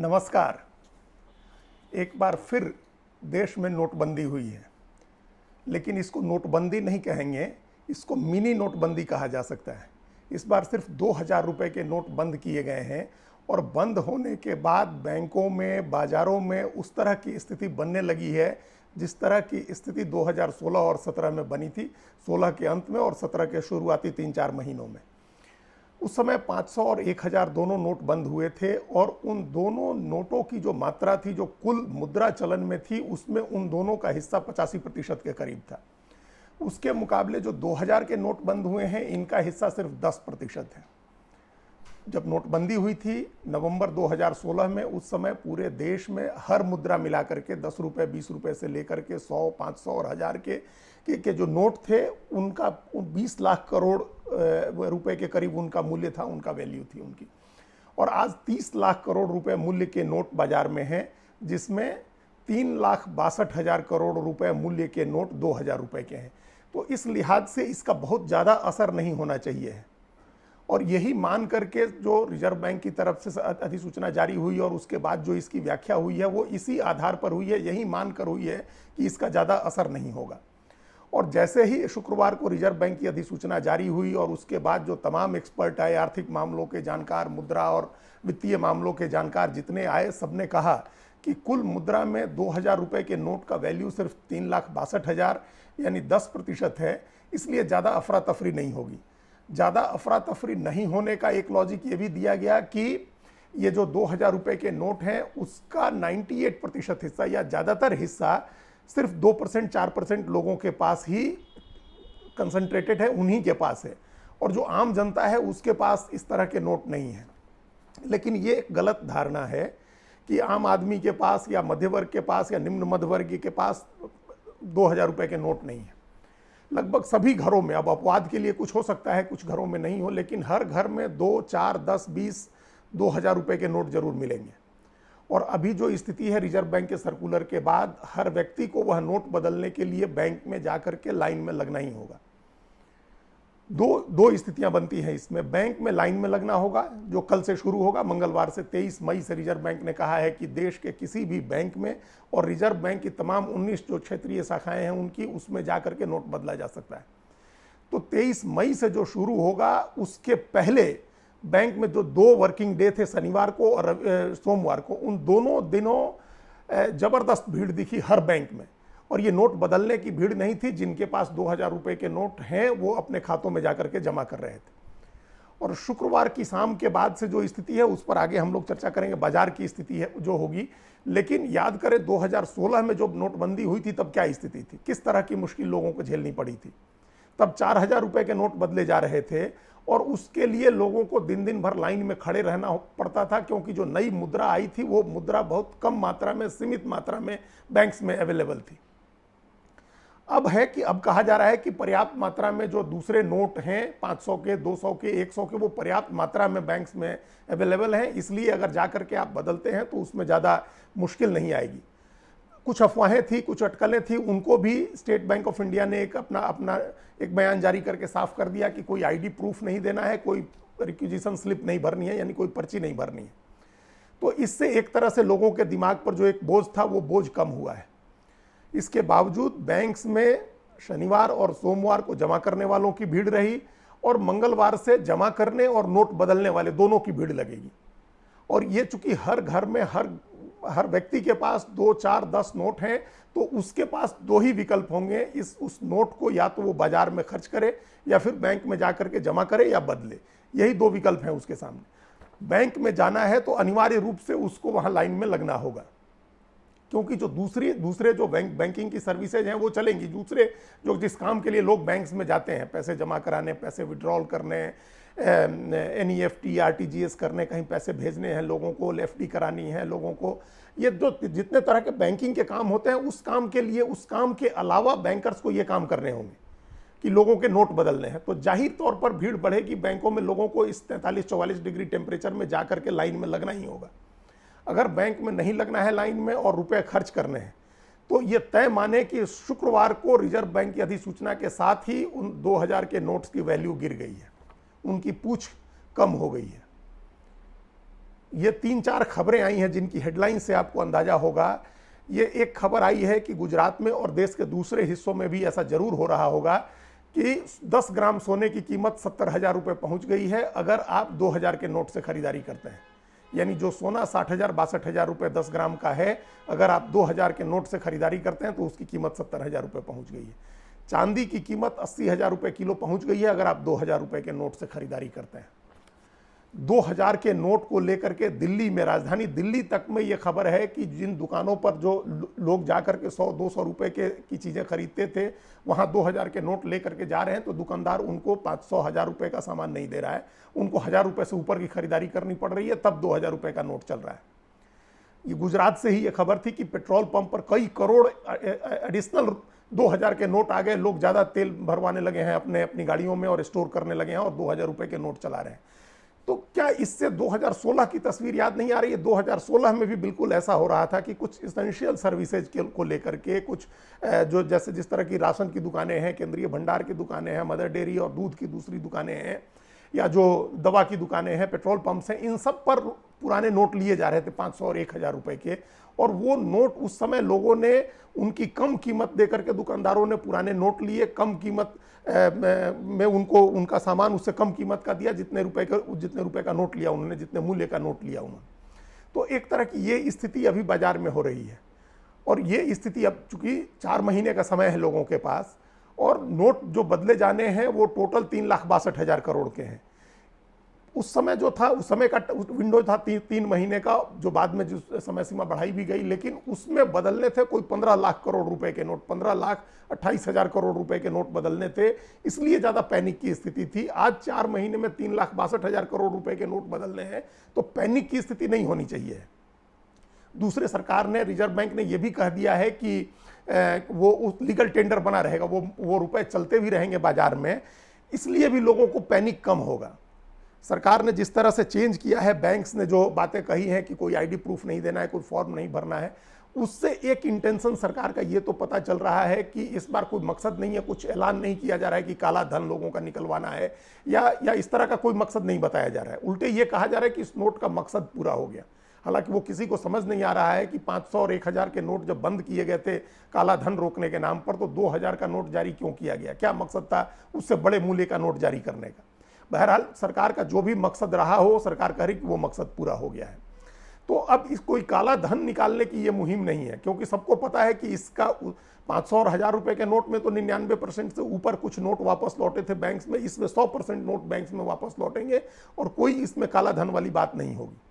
नमस्कार। एक बार फिर देश में नोटबंदी हुई है, लेकिन इसको नोटबंदी नहीं कहेंगे, इसको मिनी नोटबंदी कहा जा सकता है। इस बार सिर्फ 2000 रुपये के नोट बंद किए गए हैं और बंद होने के बाद बैंकों में, बाज़ारों में उस तरह की स्थिति बनने लगी है जिस तरह की स्थिति 2016 और 17 में बनी थी, 16 के अंत में और 17 के शुरुआती 3-4 महीनों में। उस समय 500 और 1000 दोनों नोट बंद हुए थे और उन दोनों नोटों की जो मात्रा थी, जो कुल मुद्रा चलन में थी, उसमें उन दोनों का हिस्सा 85% के करीब था। उसके मुकाबले जो 2000 के नोट बंद हुए हैं, इनका हिस्सा सिर्फ 10% है। जब नोटबंदी हुई थी नवंबर 2016 में, उस समय पूरे देश में हर मुद्रा मिलाकर के 10 रुपये, 20 रुपये से लेकर के 100, 500 और 1000 के जो नोट थे, उनका 20 लाख करोड़ रुपए के करीब उनका मूल्य था, उनका वैल्यू थी उनकी। और आज 30 लाख करोड़ रुपए मूल्य के नोट बाजार में हैं, जिसमें 3,62,000 करोड़ रुपए मूल्य के नोट 2000 रुपये के हैं। तो इस लिहाज से इसका बहुत ज़्यादा असर नहीं होना चाहिए है। और यही मान करके जो रिजर्व बैंक की तरफ से अधिसूचना जारी हुई और उसके बाद जो इसकी व्याख्या हुई है, वो इसी आधार पर हुई है, यही मान कर हुई है कि इसका ज़्यादा असर नहीं होगा। और जैसे ही शुक्रवार को रिजर्व बैंक की अधिसूचना जारी हुई और उसके बाद जो तमाम एक्सपर्ट आए, आर्थिक मामलों के जानकार, मुद्रा और वित्तीय मामलों के जानकार जितने आए, सबने कहा कि कुल मुद्रा में 2000 रुपये के नोट का वैल्यू सिर्फ 3,62,000 यानी 10% है, इसलिए ज़्यादा अफरा तफरी नहीं होगी। ज़्यादा अफरा तफरी नहीं होने का एक लॉजिक ये भी दिया गया कि ये जो 2000 रुपये के नोट हैं, उसका 98% हिस्सा या ज़्यादातर हिस्सा सिर्फ 2%, 4% लोगों के पास ही कंसंट्रेटेड है, उन्हीं के पास है, और जो आम जनता है उसके पास इस तरह के नोट नहीं है। लेकिन ये एक गलत धारणा है कि आम आदमी के पास या मध्य वर्ग के पास या निम्न मध्य वर्ग के पास 2000 रुपये के नोट नहीं है। लगभग सभी घरों में, अब अपवाद के लिए कुछ हो सकता है, कुछ घरों में नहीं हो, लेकिन हर घर में 2, 4, 10, 20, 2000 रुपये के नोट जरूर मिलेंगे। और अभी जो स्थिति है, रिजर्व बैंक के सर्कुलर के बाद हर व्यक्ति को वह नोट बदलने के लिए बैंक में जाकर के लाइन में लगना ही होगा। दो स्थितियां बनती हैं इसमें। बैंक में लाइन में लगना होगा, जो कल से शुरू होगा, मंगलवार से 23 मई से रिजर्व बैंक ने कहा है कि देश के किसी भी बैंक में और रिजर्व बैंक की तमाम 19 जो क्षेत्रीय शाखाएं हैं उनकी, उसमें जाकर के नोट बदला जा सकता है। तो 23 मई से जो शुरू होगा, उसके पहले बैंक में जो 2 वर्किंग डे थे, शनिवार को और सोमवार को, उन दोनों दिनों जबरदस्त भीड़ दिखी हर बैंक में। और ये नोट बदलने की भीड़ नहीं थी, जिनके पास 2000 रुपये के नोट हैं वो अपने खातों में जाकर के जमा कर रहे थे। और शुक्रवार की शाम के बाद से जो स्थिति है उस पर आगे हम लोग चर्चा करेंगे, बाजार की स्थिति है जो होगी। लेकिन याद करें 2016 में जब नोटबंदी हुई थी तब क्या स्थिति थी, किस तरह की मुश्किल लोगों को झेलनी पड़ी थी। तब 4000 रुपये के नोट बदले जा रहे थे और उसके लिए लोगों को दिन दिन भर लाइन में खड़े रहना पड़ता था, क्योंकि जो नई मुद्रा आई थी वो मुद्रा बहुत कम मात्रा में, सीमित मात्रा में बैंक्स में अवेलेबल थी। अब है कि अब कहा जा रहा है कि पर्याप्त मात्रा में जो दूसरे नोट हैं 500 के, 200 के, 100 के, वो पर्याप्त मात्रा में बैंक्स में अवेलेबल हैं, इसलिए अगर जाकर के आप बदलते हैं तो उसमें ज़्यादा मुश्किल नहीं आएगी। कुछ अफवाहें थी, कुछ अटकलें थी, उनको भी स्टेट बैंक ऑफ इंडिया ने अपना एक बयान जारी करके साफ कर दिया कि कोई आईडी प्रूफ नहीं देना है, कोई रिक्विजिशन स्लिप नहीं भरनी है, यानी कोई पर्ची नहीं भरनी है। तो इससे एक तरह से लोगों के दिमाग पर जो एक बोझ था वो बोझ कम हुआ है। इसके बावजूद बैंक्स में शनिवार और सोमवार को जमा करने वालों की भीड़ रही और मंगलवार से जमा करने और नोट बदलने वाले दोनों की भीड़ लगेगी। और ये चूंकि हर घर में हर व्यक्ति के पास 2, 4, 10 नोट हैं, तो उसके पास 2 ही विकल्प होंगे, उस नोट को या तो वो बाजार में खर्च करे या फिर बैंक में जाकर के जमा करे या बदले। यही 2 विकल्प हैं उसके सामने। बैंक में जाना है तो अनिवार्य रूप से उसको वहां लाइन में लगना होगा, क्योंकि जो दूसरे जो बैंकिंग की सर्विसेज हैं वो चलेंगी। दूसरे जो जिस काम के लिए लोग बैंक्स में जाते हैं, पैसे जमा कराने, पैसे विड्रॉल करने, NEFT, RTGS करने, कहीं पैसे भेजने हैं लोगों को, एफडी करानी है लोगों को, ये जो जितने तरह के बैंकिंग के काम होते हैं, उस काम के लिए, उस काम के अलावा बैंकर्स को ये काम करने होंगे कि लोगों के नोट बदलने हैं। तो जाहिर तौर पर भीड़ बढ़ेगी बैंकों में, लोगों को इस 43-44 डिग्री टेम्परेचर में जाकर के लाइन में लगना ही होगा। अगर बैंक में नहीं लगना है लाइन में और रुपए खर्च करने हैं, तो ये तय माने कि शुक्रवार को रिजर्व बैंक की अधिसूचना के साथ ही उन 2000 के नोट्स की वैल्यू गिर गई है, उनकी पूछ कम हो गई है। ये 3-4 खबरें आई हैं जिनकी हेडलाइन से आपको अंदाजा होगा। ये एक खबर आई है कि गुजरात में और देश के दूसरे हिस्सों में भी ऐसा जरूर हो रहा होगा कि 10 ग्राम सोने की कीमत 70,000 रुपये पहुँच गई है अगर आप 2,000 के नोट से खरीदारी करते हैं। यानी जो सोना 60,000 62,000 रुपये 10 ग्राम का है, अगर आप 2,000 के नोट से खरीदारी करते हैं तो उसकी कीमत 70,000 रुपये पहुँच गई है। चांदी की कीमत 80,000 रुपये किलो पहुँच गई है अगर आप 2,000 रुपये के नोट से खरीदारी करते हैं। 2,000 के नोट को लेकर के दिल्ली में, राजधानी दिल्ली तक में ये खबर है कि जिन दुकानों पर जो लोग जाकर के 100-200 रुपये की चीज़ें खरीदते थे, वहाँ 2,000 के नोट लेकर के जा रहे हैं तो दुकानदार उनको 500-1,000 रुपये का सामान नहीं दे रहा है, उनको 1,000 रुपये से ऊपर की खरीदारी करनी पड़ रही है, तब 2,000 रुपये का नोट चल रहा है। ये गुजरात से ही ये खबर थी कि पेट्रोल पंप पर कई करोड़ एडिशनल 2,000 के नोट आ गए, लोग ज़्यादा तेल भरवाने लगे हैं अपनी गाड़ियों में और स्टोर करने लगे हैं और 2,000 रुपये के नोट चला रहे हैं। तो क्या इससे 2016 की तस्वीर याद नहीं आ रही है? 2016 में भी बिल्कुल ऐसा हो रहा था कि कुछ इसेंशियल सर्विसेज को लेकर के कुछ जो जैसे जिस तरह की राशन की दुकानें हैं, केंद्रीय भंडार की दुकानें हैं, मदर डेयरी और दूध की दूसरी दुकानें हैं, या जो दवा की दुकानें हैं, पेट्रोल पंप्स हैं, इन सब पर पुराने नोट लिए जा रहे थे 500 और 1,000 रुपये के। और वो नोट उस समय लोगों ने उनकी कम कीमत देकर के, दुकानदारों ने पुराने नोट लिए, कम कीमत में उनको उनका सामान उससे कम कीमत का दिया जितने रुपए का नोट लिया उन्होंने, जितने मूल्य का नोट लिया उन्होंने। तो एक तरह की ये स्थिति अभी बाजार में हो रही है। और ये स्थिति अब चूंकि 4 महीने का समय है लोगों के पास, और नोट जो बदले जाने हैं वो टोटल 3,62,000 करोड़ के हैं। उस समय जो था, उस समय का विंडो था 3 महीने का, जो बाद में जो समय सीमा बढ़ाई भी गई, लेकिन उसमें बदलने थे कोई 15 लाख करोड़ रुपए के नोट, 15,28,000 करोड़ रुपए के नोट बदलने थे, इसलिए ज़्यादा पैनिक की स्थिति थी। आज 4 महीने में 3,62,000 करोड़ रुपए के नोट बदलने हैं तो पैनिक की स्थिति नहीं होनी चाहिए। दूसरे सरकार ने, रिजर्व बैंक ने यह भी कह दिया है कि वो उस लीगल टेंडर बना रहेगा, वो रुपए चलते भी रहेंगे बाजार में, इसलिए भी लोगों को पैनिक कम होगा। सरकार ने जिस तरह से चेंज किया है, बैंक्स ने जो बातें कही हैं कि कोई आईडी प्रूफ नहीं देना है, कोई फॉर्म नहीं भरना है, उससे एक इंटेंशन सरकार का ये तो पता चल रहा है कि इस बार कोई मकसद नहीं है, कुछ ऐलान नहीं किया जा रहा है कि काला धन लोगों का निकलवाना है, या इस तरह का कोई मकसद नहीं बताया जा रहा है। उल्टे ये कहा जा रहा है कि इस नोट का मकसद पूरा हो गया। हालांकि वो किसी को समझ नहीं आ रहा है कि 500 और 1,000 के नोट जब बंद किए गए थे काला धन रोकने के नाम पर, तो 2,000 का नोट जारी क्यों किया गया, क्या मकसद था उससे बड़े मूल्य का नोट जारी करने का। बहरहाल सरकार का जो भी मकसद रहा हो, सरकार कह रही कि वो मकसद पूरा हो गया है। तो अब इस कोई काला धन निकालने की ये मुहिम नहीं है, क्योंकि सबको पता है कि इसका 500 और 1,000 रुपए के नोट में तो 99% से ऊपर कुछ नोट वापस लौटे थे बैंक्स में, इसमें 100% नोट बैंक्स में वापस लौटेंगे और कोई इसमें काला धन वाली बात नहीं होगी,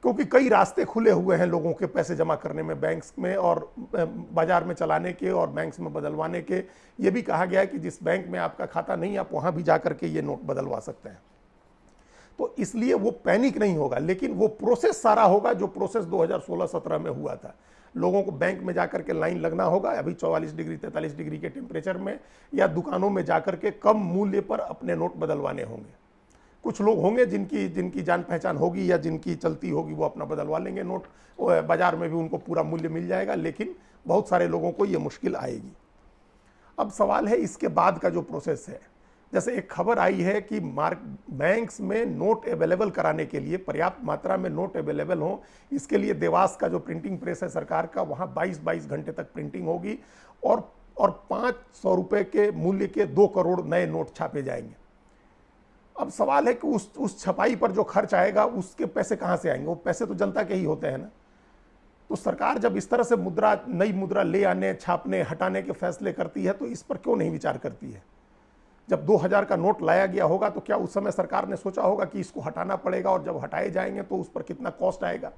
क्योंकि कई रास्ते खुले हुए हैं लोगों के पैसे जमा करने में बैंक्स में और बाजार में चलाने के और बैंक्स में बदलवाने के। ये भी कहा गया है कि जिस बैंक में आपका खाता नहीं, आप वहां भी जाकर के ये नोट बदलवा सकते हैं। तो इसलिए वो पैनिक नहीं होगा, लेकिन वो प्रोसेस सारा होगा जो प्रोसेस 2016-17 में हुआ था। लोगों को बैंक में जाकर के लाइन लगना होगा अभी 44 डिग्री 43 डिग्री के टेम्परेचर में, या दुकानों में जाकर के कम मूल्य पर अपने नोट बदलवाने होंगे। कुछ लोग होंगे जिनकी जान पहचान होगी या जिनकी चलती होगी, वो अपना बदलवा लेंगे नोट, बाजार में भी उनको पूरा मूल्य मिल जाएगा, लेकिन बहुत सारे लोगों को ये मुश्किल आएगी। अब सवाल है इसके बाद का जो प्रोसेस है। जैसे एक खबर आई है कि बैंक्स में नोट अवेलेबल कराने के लिए, पर्याप्त मात्रा में नोट अवेलेबल हो, इसके लिए देवास का जो प्रिंटिंग प्रेस है सरकार का, वहाँ 22 घंटे तक प्रिंटिंग होगी और 500 रुपये के मूल्य के 2 करोड़ नए नोट छापे जाएंगे। अब सवाल है कि उस छपाई पर जो खर्च आएगा उसके पैसे कहाँ से आएंगे? वो पैसे तो जनता के ही होते हैं ना। तो सरकार जब इस तरह से नई मुद्रा ले आने, छापने, हटाने के फैसले करती है तो इस पर क्यों नहीं विचार करती है? जब 2000 का नोट लाया गया होगा तो क्या उस समय सरकार ने सोचा होगा कि इसको हटाना पड़ेगा और जब हटाए जाएंगे तो उस पर कितना कॉस्ट आएगा?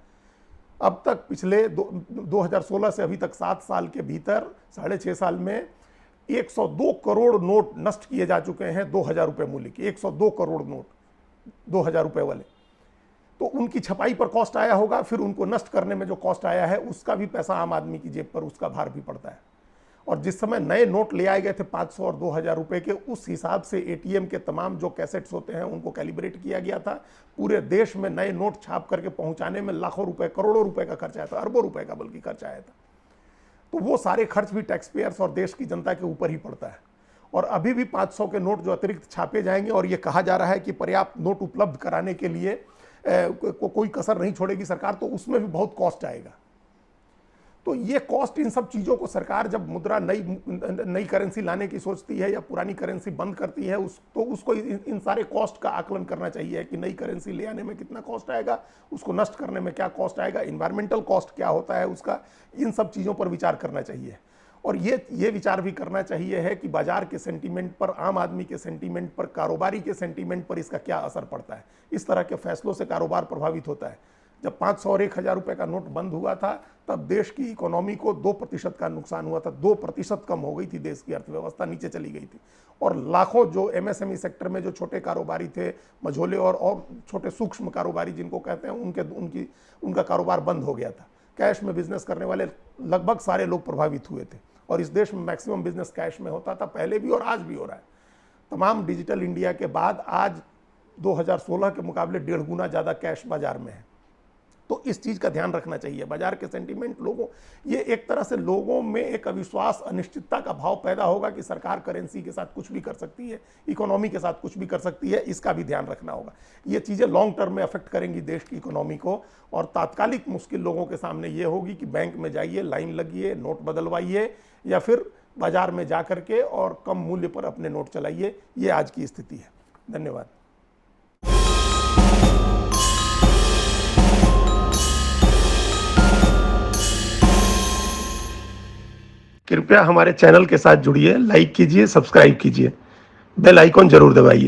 अब तक पिछले 2016 से अभी तक 7 साल के भीतर, 6.5 साल में 102 करोड़ नोट नष्ट किए जा चुके हैं 2,000 रुपये मूल्य के। 102 करोड़ नोट 2,000 रुपये वाले, तो उनकी छपाई पर कॉस्ट आया होगा, फिर उनको नष्ट करने में जो कॉस्ट आया है उसका भी पैसा आम आदमी की जेब पर, उसका भार भी पड़ता है। और जिस समय नए नोट ले आए गए थे 500 और 2,000 रुपये के, उस हिसाब से एटीएम के तमाम जो कैसेट्स होते हैं उनको कैलिब्रेट किया गया था। पूरे देश में नए नोट छाप करके पहुंचाने में लाखों रुपए, करोड़ों रुपए का खर्च आया था, अरबों रुपए का बल्कि खर्च आया था। तो वो सारे खर्च भी टैक्स पेयर्स और देश की जनता के ऊपर ही पड़ता है। और अभी भी 500 के नोट जो अतिरिक्त छापे जाएंगे, और ये कहा जा रहा है कि पर्याप्त नोट उपलब्ध कराने के लिए कोई कसर नहीं छोड़ेगी सरकार, तो उसमें भी बहुत कॉस्ट आएगा। तो ये कॉस्ट, इन सब चीज़ों को सरकार जब मुद्रा नई करेंसी लाने की सोचती है या पुरानी करेंसी बंद करती है, तो उसको इन सारे कॉस्ट का आकलन करना चाहिए कि नई करेंसी ले आने में कितना कॉस्ट आएगा, उसको नष्ट करने में क्या कॉस्ट आएगा, इन्वायरमेंटल कॉस्ट क्या होता है उसका, इन सब चीज़ों पर विचार करना चाहिए। और ये विचार भी करना चाहिए है कि बाजार के सेंटीमेंट पर, आम आदमी के सेंटीमेंट पर, कारोबारी के सेंटीमेंट पर इसका क्या असर पड़ता है। इस तरह के फैसलों से कारोबार प्रभावित होता है। जब 500 और 1000 रुपये का नोट बंद हुआ था, तब देश की इकोनॉमी को 2% का नुकसान हुआ था। 2% कम हो गई थी, देश की अर्थव्यवस्था नीचे चली गई थी। और लाखों जो एमएसएमई सेक्टर में जो छोटे कारोबारी थे, मझोले और छोटे सूक्ष्म कारोबारी जिनको कहते हैं, उनका कारोबार बंद हो गया था। कैश में बिजनेस करने वाले लगभग सारे लोग प्रभावित हुए थे। और इस देश में मैक्सिमम बिजनेस कैश में होता था, पहले भी और आज भी हो रहा है। तमाम डिजिटल इंडिया के बाद आज 2016 के मुकाबले 1.5 गुना ज़्यादा कैश बाजार में है। तो इस चीज़ का ध्यान रखना चाहिए। बाजार के सेंटीमेंट, ये एक तरह से लोगों में एक अविश्वास, अनिश्चितता का भाव पैदा होगा कि सरकार करेंसी के साथ कुछ भी कर सकती है, इकोनॉमी के साथ कुछ भी कर सकती है। इसका भी ध्यान रखना होगा। ये चीज़ें लॉन्ग टर्म में अफेक्ट करेंगी देश की इकोनॉमी को। और तात्कालिक मुश्किल लोगों के सामने ये होगी कि बैंक में जाइए, लाइन लगिए, नोट बदलवाइए, या फिर बाजार में जा करके और कम मूल्य पर अपने नोट चलाइए। ये आज की स्थिति है। धन्यवाद। कृपया हमारे चैनल के साथ जुड़िए, लाइक कीजिए, सब्सक्राइब कीजिए, बेल आइकॉन जरूर दबाइए।